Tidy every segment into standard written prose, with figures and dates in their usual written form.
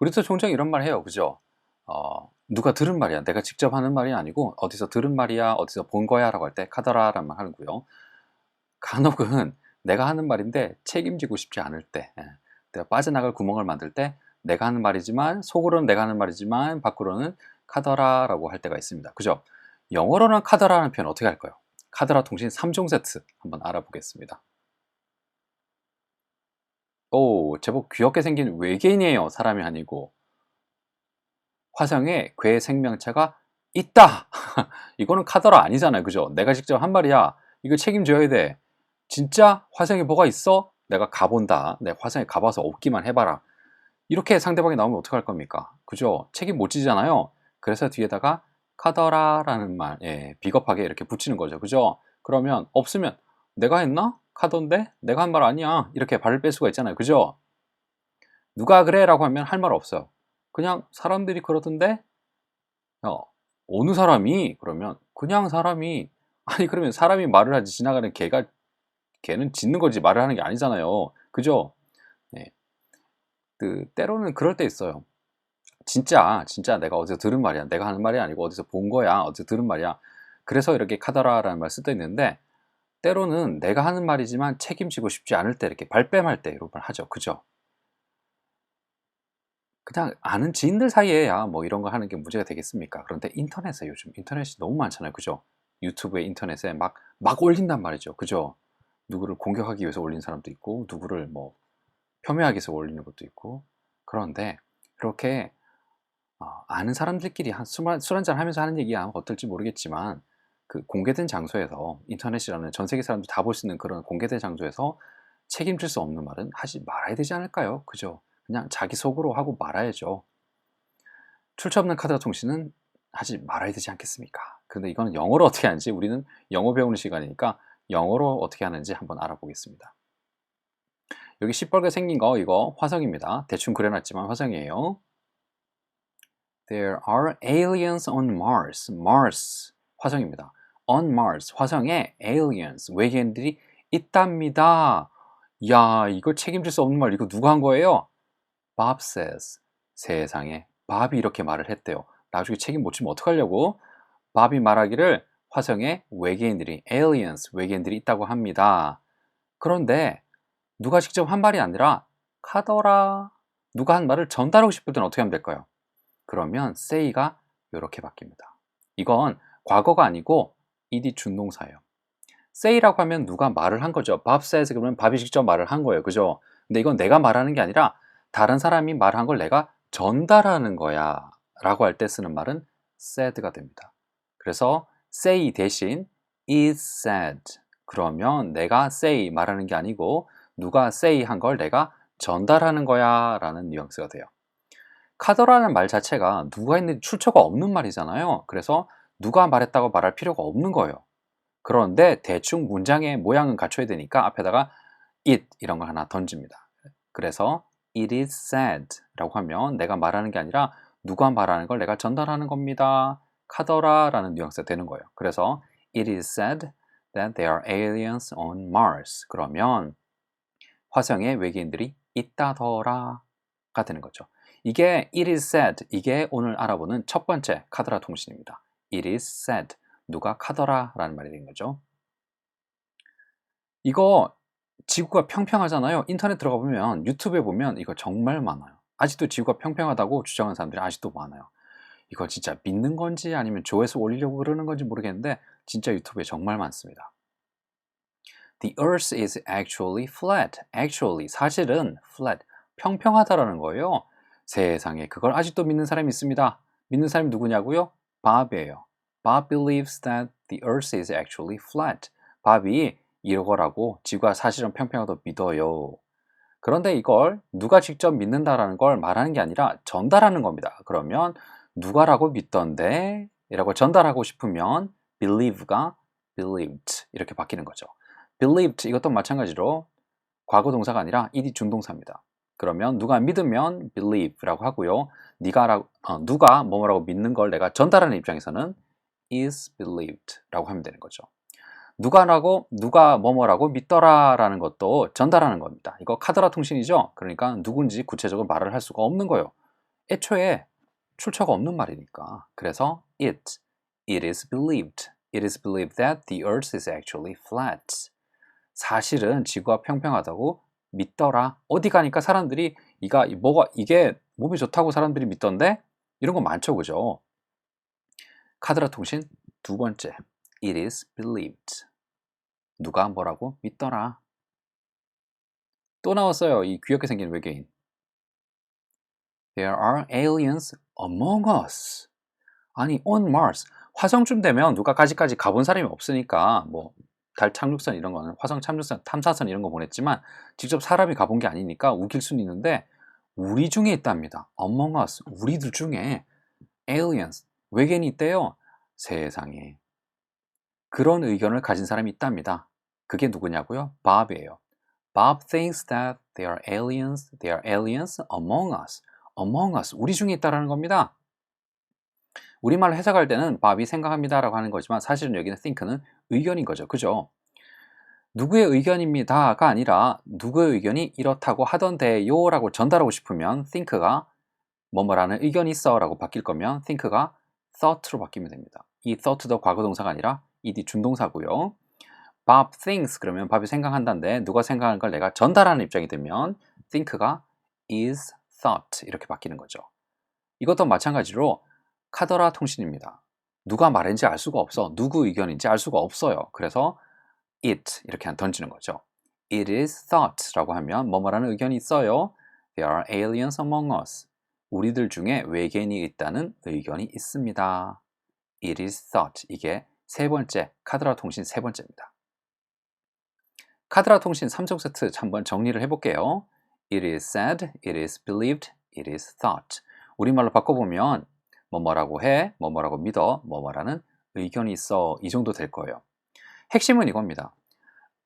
우리도 종종 이런 말 해요. 그죠? 누가 들은 말이야. 내가 직접 하는 말이 아니고 어디서 들은 말이야, 어디서 본 거야 라고 할 때 카더라란 말 하고요. 간혹은 내가 하는 말인데 책임지고 싶지 않을 때, 내가 빠져나갈 구멍을 만들 때 내가 하는 말이지만 속으로는 내가 하는 말이지만 밖으로는 카더라라고 할 때가 있습니다. 그죠? 영어로는 카더라라는 표현 어떻게 할까요? 카더라 통신 3종 세트 한번 알아보겠습니다. 오, 제법 귀엽게 생긴 외계인이에요. 사람이 아니고. 화성에 괴 생명체가 있다. 이거는 카더라 아니잖아요. 그죠? 내가 직접 한 말이야. 이거 책임져야 돼. 진짜 화성에 뭐가 있어? 내가 가본다. 내가 화성에 가봐서 없기만 해봐라. 이렇게 상대방이 나오면 어떡할 겁니까? 그죠? 책임 못 지잖아요. 그래서 뒤에다가 카더라라는 말, 비겁하게 이렇게 붙이는 거죠. 그죠? 그러면 없으면 내가 했나? 카던데? 내가 한 말 아니야. 이렇게 발을 뺄 수가 있잖아요. 그죠? 누가 그래? 라고 하면 할 말 없어요. 그냥 사람들이 그러던데 어, 어느 사람이 그러면 그냥 사람이 아니 그러면 사람이 말을 하지 지나가는 개는 짖는 거지 말을 하는 게 아니잖아요. 그죠? 네. 때로는 그럴 때 있어요. 진짜 내가 어디서 들은 말이야. 내가 하는 말이 아니고 어디서 본 거야. 어디서 들은 말이야. 그래서 이렇게 카더라라는 말 쓸 때 있는데 때로는 내가 하는 말이지만 책임지고 싶지 않을 때 이렇게 발뺌할 때 이런 말 하죠. 그죠? 그냥 아는 지인들 사이에야 뭐 이런 거 하는 게 문제가 되겠습니까? 그런데 인터넷에 요즘 인터넷이 너무 많잖아요. 그죠? 유튜브에 인터넷에 막 올린단 말이죠. 그죠? 누구를 공격하기 위해서 올린 사람도 있고, 누구를 뭐 폄훼하기 위해서 올리는 것도 있고. 그런데 그렇게 아는 사람들끼리 술 한잔 하면서 하는 얘기야 어떨지 모르겠지만 그 공개된 장소에서 인터넷이라는 전 세계 사람들이 다 볼 수 있는 그런 공개된 장소에서 책임질 수 없는 말은 하지 말아야 되지 않을까요? 그죠? 그냥 자기 속으로 하고 말아야죠. 출처 없는 카드화 통신은 하지 말아야 되지 않겠습니까? 근데 이거는 영어로 어떻게 하는지 우리는 영어 배우는 시간이니까 영어로 어떻게 하는지 한번 알아보겠습니다. 여기 시뻘게 생긴 거 이거 화성입니다. 대충 그려놨지만 화성이에요. There are aliens on Mars. Mars 화성입니다. On Mars 화성에 aliens 외계인들이 있답니다. 야 이거 책임질 수 없는 말 이거 누가 한 거예요? Bob says. 세상에 밥이 이렇게 말을 했대요. 나중에 책임 못 지면 어떡하려고? 밥이 말하기를 화성에 외계인들이 aliens 외계인들이 있다고 합니다. 그런데 누가 직접 한 말이 아니라 카더라 누가 한 말을 전달하고 싶을 때는 어떻게 하면 될까요? 그러면 say가 이렇게 바뀝니다. 이건 과거가 아니고 ed 준동사예요. say라고 하면 누가 말을 한 거죠. Bob says 그러면 밥이 직접 말을 한 거예요. 그죠? 근데 이건 내가 말하는 게 아니라 다른 사람이 말한 걸 내가 전달하는 거야 라고 할 때 쓰는 말은 said가 됩니다. 그래서 say 대신 is said 그러면 내가 say 말하는 게 아니고 누가 say 한 걸 내가 전달하는 거야 라는 뉘앙스가 돼요. 카더라는 말 자체가 누가 했는지 출처가 없는 말이잖아요. 그래서 누가 말했다고 말할 필요가 없는 거예요. 그런데 대충 문장의 모양은 갖춰야 되니까 앞에다가 it 이런 걸 하나 던집니다. 그래서 it is said 라고 하면 내가 말하는 게 아니라 누가 말하는 걸 내가 전달하는 겁니다. 카더라라는 뉘앙스가 되는 거예요. 그래서 it is said that there are aliens on Mars. 그러면 화성에 외계인들이 있다더라가 되는 거죠. 이게 it is said, 이게 오늘 알아보는 첫 번째 카더라 통신입니다. it is said, 누가 카더라라는 말이 된 거죠. 이거 지구가 평평하잖아요. 인터넷 들어가 보면 유튜브에 보면 이거 정말 많아요. 아직도 지구가 평평하다고 주장하는 사람들이 아직도 많아요. 이거 진짜 믿는 건지 아니면 조회수 올리려고 그러는 건지 모르겠는데 진짜 유튜브에 정말 많습니다. The earth is actually flat. Actually, 사실은 flat, 평평하다라는 거예요. 세상에 그걸 아직도 믿는 사람이 있습니다. 믿는 사람이 누구냐고요? Bob이에요. Bob believes that the earth is actually flat. Bob이 이거라고 지구가 사실은 평평하다고 믿어요. 그런데 이걸 누가 직접 믿는다라는 걸 말하는 게 아니라 전달하는 겁니다. 그러면 누가라고 믿던데? 이라고 전달하고 싶으면 believe가 believed 이렇게 바뀌는 거죠. believed 이것도 마찬가지로 과거 동사가 아니라 ed 준동사입니다. 그러면 누가 믿으면 believe라고 하고요. 누가 뭐라고 믿는 걸 내가 전달하는 입장에서는 is believed라고 하면 되는 거죠. 누가 뭐뭐라고 믿더라라는 것도 전달하는 겁니다. 이거 카더라 통신이죠. 그러니까 누군지 구체적으로 말을 할 수가 없는 거예요. 애초에 출처가 없는 말이니까. 그래서 it is believed that the earth is actually flat. 사실은 지구가 평평하다고 믿더라. 어디 가니까 사람들이 이게 몸에 좋다고 사람들이 믿던데? 이런 거 많죠, 그죠? 카드라 통신 두 번째, it is believed. 누가 뭐라고 믿더라. 또 나왔어요, 이 귀엽게 생긴 외계인. There are aliens among us. 아니, on Mars. 화성쯤 되면 누가 까지까지 가본 사람이 없으니까 뭐 달 착륙선 이런 거는 화성 착륙선, 탐사선 이런 거 보냈지만 직접 사람이 가본 게 아니니까 우길 수는 있는데 우리 중에 있답니다. Among us. 우리들 중에 aliens. 외계인이 있대요. 세상에. 그런 의견을 가진 사람이 있답니다. 그게 누구냐고요? Bob이에요. Bob thinks that there are aliens among us. among us. 우리 중에 있다라는 겁니다. 우리말로 해석할 때는 Bob이 생각합니다라고 하는 거지만 사실은 여기는 think는 의견인 거죠. 그죠? 누구의 의견입니다가 아니라 누구의 의견이 이렇다고 하던데요 라고 전달하고 싶으면 think가 뭐뭐라는 의견이 있어 라고 바뀔 거면 think가 thought로 바뀌면 됩니다. 이 thought도 과거 동사가 아니라 ed 준동사고요. Bob thinks 그러면 Bob이 생각한다는데 누가 생각하는 걸 내가 전달하는 입장이 되면 think가 is thought 이렇게 바뀌는 거죠. 이것도 마찬가지로 카더라 통신입니다. 누가 말했는지 알 수가 없어. 누구 의견인지 알 수가 없어요. 그래서 it 이렇게 던지는 거죠. It is thought 라고 하면 뭐뭐라는 의견이 있어요. There are aliens among us. 우리들 중에 외계인이 있다는 의견이 있습니다. It is thought. 이게 세 번째, 카드라 통신 세 번째입니다. 카드라 통신 3종 세트 한번 정리를 해볼게요. It is said, it is believed, it is thought. 우리말로 바꿔보면 뭐뭐라고 해, 뭐뭐라고 믿어, 뭐뭐라는 의견이 있어. 이 정도 될 거예요. 핵심은 이겁니다.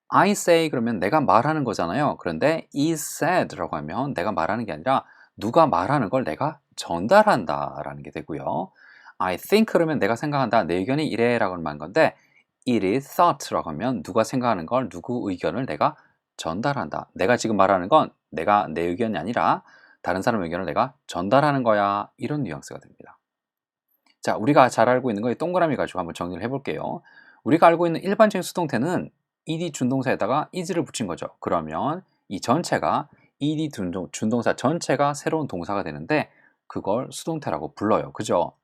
I say 그러면 내가 말하는 거잖아요. 그런데 is said라고 하면 내가 말하는 게 아니라 누가 말하는 걸 내가 전달한다 라는 게 되고요. I think 그러면 내가 생각한다. 내 의견이 이래 라고 말한 건데 it is thought라고 하면 누가 생각하는 걸 누구 의견을 내가 전달한다. 내가 지금 말하는 건 내 의견이 아니라 다른 사람의 의견을 내가 전달하는 거야. 이런 뉘앙스가 됩니다. 자, 우리가 잘 알고 있는 거 동그라미 가지고 한번 정리를 해볼게요. 우리가 알고 있는 일반적인 수동태는 ed 준동사에다가 is를 붙인 거죠. 그러면 이 전체가 ed 준동사 전체가 새로운 동사가 되는데 그걸 수동태라고 불러요. 그죠?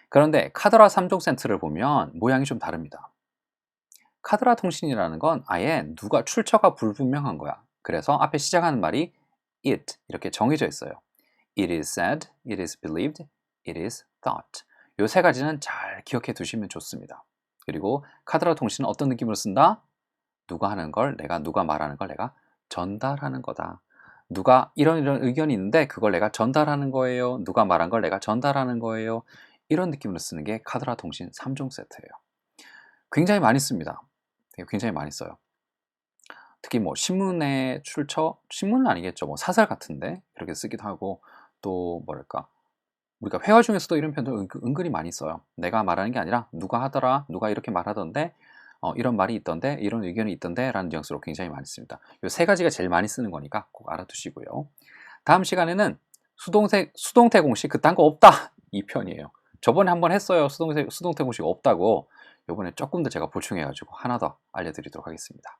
그런데 카더라 3종 세트를 보면 모양이 좀 다릅니다. 카더라 통신이라는 건 아예 누가 출처가 불분명한 거야. 그래서 앞에 시작하는 말이 it 이렇게 정해져 있어요. It is said, it is believed, it is thought. 이 세 가지는 잘 기억해 두시면 좋습니다. 그리고 카더라 통신은 어떤 느낌으로 쓴다? 누가 하는 걸 누가 말하는 걸 내가 전달하는 거다. 누가 이런 의견이 있는데 그걸 내가 전달하는 거예요. 누가 말한 걸 내가 전달하는 거예요. 이런 느낌으로 쓰는 게 카더라 통신 3종 세트예요. 굉장히 많이 씁니다. 굉장히 많이 써요. 특히 뭐 신문의 출처, 신문은 아니겠죠. 뭐 사설 같은데 이렇게 쓰기도 하고 또 뭐랄까 우리가 회화 중에서도 이런 표현을 은근히 많이 써요. 내가 말하는 게 아니라 누가 하더라, 누가 이렇게 말하던데 이런 말이 있던데, 이런 의견이 있던데 라는 뉘앙스로 굉장히 많이 씁니다. 이 세 가지가 제일 많이 쓰는 거니까 꼭 알아두시고요. 다음 시간에는 수동태 공식 그딴 거 없다 이 편이에요. 저번에 한번 했어요. 수동태 공식 없다고. 이번에 조금 더 제가 보충해가지고 하나 더 알려드리도록 하겠습니다.